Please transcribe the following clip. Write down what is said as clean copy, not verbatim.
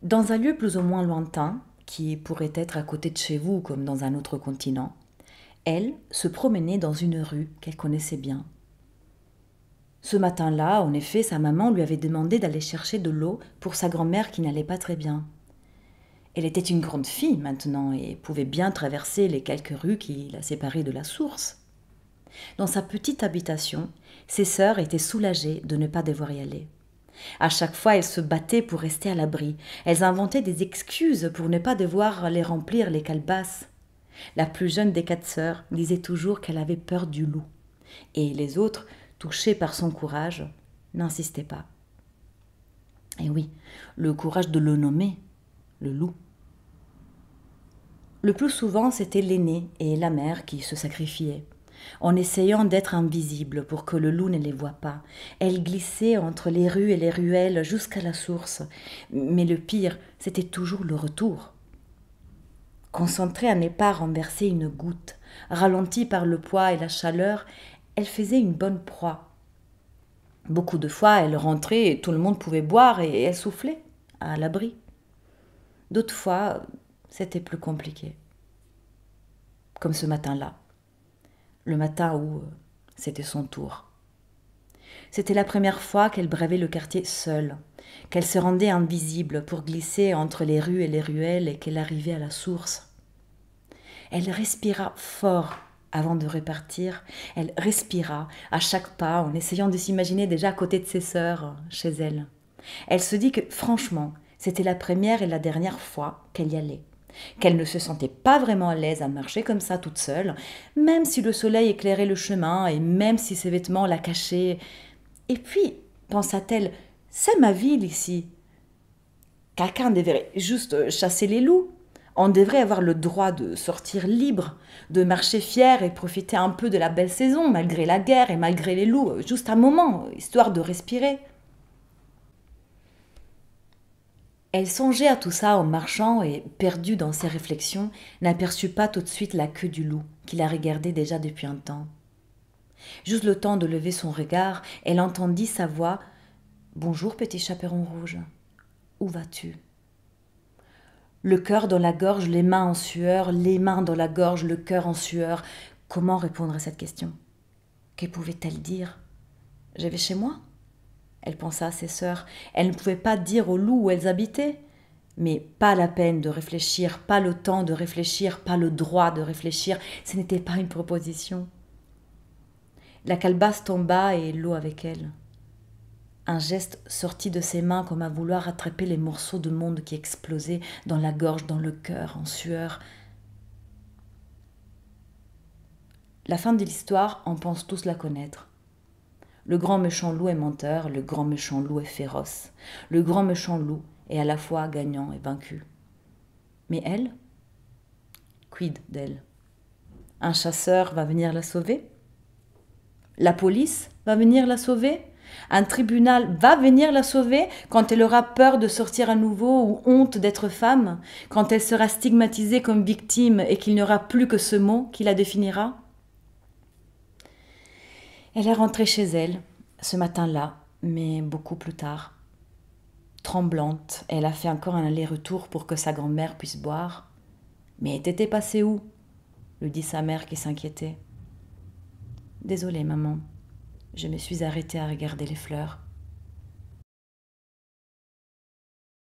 Dans un lieu plus ou moins lointain, qui pourrait être à côté de chez vous comme dans un autre continent, elle se promenait dans une rue qu'elle connaissait bien. Ce matin-là, en effet, sa maman lui avait demandé d'aller chercher de l'eau pour sa grand-mère qui n'allait pas très bien. Elle était une grande fille maintenant et pouvait bien traverser les quelques rues qui la séparaient de la source. Dans sa petite habitation, ses sœurs étaient soulagées de ne pas devoir y aller. À chaque fois, elles se battaient pour rester à l'abri. Elles inventaient des excuses pour ne pas devoir les remplir les calebasses. La plus jeune des 4 sœurs disait toujours qu'elle avait peur du loup. Et les autres, touchés par son courage, n'insistaient pas. Et oui, le courage de le nommer, le loup. Le plus souvent, c'était l'aînée et la mère qui se sacrifiaient. En essayant d'être invisible pour que le loup ne les voie pas, elle glissait entre les rues et les ruelles jusqu'à la source. Mais le pire, c'était toujours le retour. Concentrée à ne pas renverser une goutte, ralentie par le poids et la chaleur, elle faisait une bonne proie. Beaucoup de fois, elle rentrait et tout le monde pouvait boire et elle soufflait, à l'abri. D'autres fois, c'était plus compliqué. Comme ce matin-là. Le matin où c'était son tour. C'était la première fois qu'elle bravait le quartier seule, qu'elle se rendait invisible pour glisser entre les rues et les ruelles et qu'elle arrivait à la source. Elle respira fort avant de repartir. Elle respira à chaque pas en essayant de s'imaginer déjà à côté de ses sœurs, chez elle. Elle se dit que, franchement, c'était la première et la dernière fois qu'elle y allait. Qu'elle ne se sentait pas vraiment à l'aise à marcher comme ça toute seule, même si le soleil éclairait le chemin et même si ses vêtements la cachaient. Et puis, pensa-t-elle, c'est ma ville ici. Quelqu'un devrait juste chasser les loups. On devrait avoir le droit de sortir libre, de marcher fier et profiter un peu de la belle saison, malgré la guerre et malgré les loups, juste un moment, histoire de respirer. Elle songeait à tout ça en marchant et, perdue dans ses réflexions, n'aperçut pas tout de suite la queue du loup, qui la regardait déjà depuis un temps. Juste le temps de lever son regard, elle entendit sa voix. « Bonjour, petit chaperon rouge. Où vas-tu » Le cœur dans la gorge, les mains en sueur, les mains dans la gorge, le cœur en sueur. Comment répondre à cette question? Que pouvait-elle dire? « Je vais chez moi ?» Elle pensa à ses sœurs. Elle ne pouvait pas dire au loup où elles habitaient. Mais pas la peine de réfléchir, pas le temps de réfléchir, pas le droit de réfléchir. Ce n'était pas une proposition. La calebasse tomba et l'eau avec elle. Un geste sortit de ses mains comme à vouloir attraper les morceaux de monde qui explosaient dans la gorge, dans le cœur, en sueur. La fin de l'histoire, on pense tous la connaître. Le grand méchant loup est menteur, le grand méchant loup est féroce. Le grand méchant loup est à la fois gagnant et vaincu. Mais elle? Quid d'elle? Un chasseur va venir la sauver? La police va venir la sauver? Un tribunal va venir la sauver quand elle aura peur de sortir à nouveau ou honte d'être femme, quand elle sera stigmatisée comme victime et qu'il n'y aura plus que ce mot qui la définira? Elle est rentrée chez elle, ce matin-là, mais beaucoup plus tard. Tremblante, elle a fait encore un aller-retour pour que sa grand-mère puisse boire. Mais t'étais passée où? Lui dit sa mère qui s'inquiétait. Désolée, maman, je me suis arrêtée à regarder les fleurs.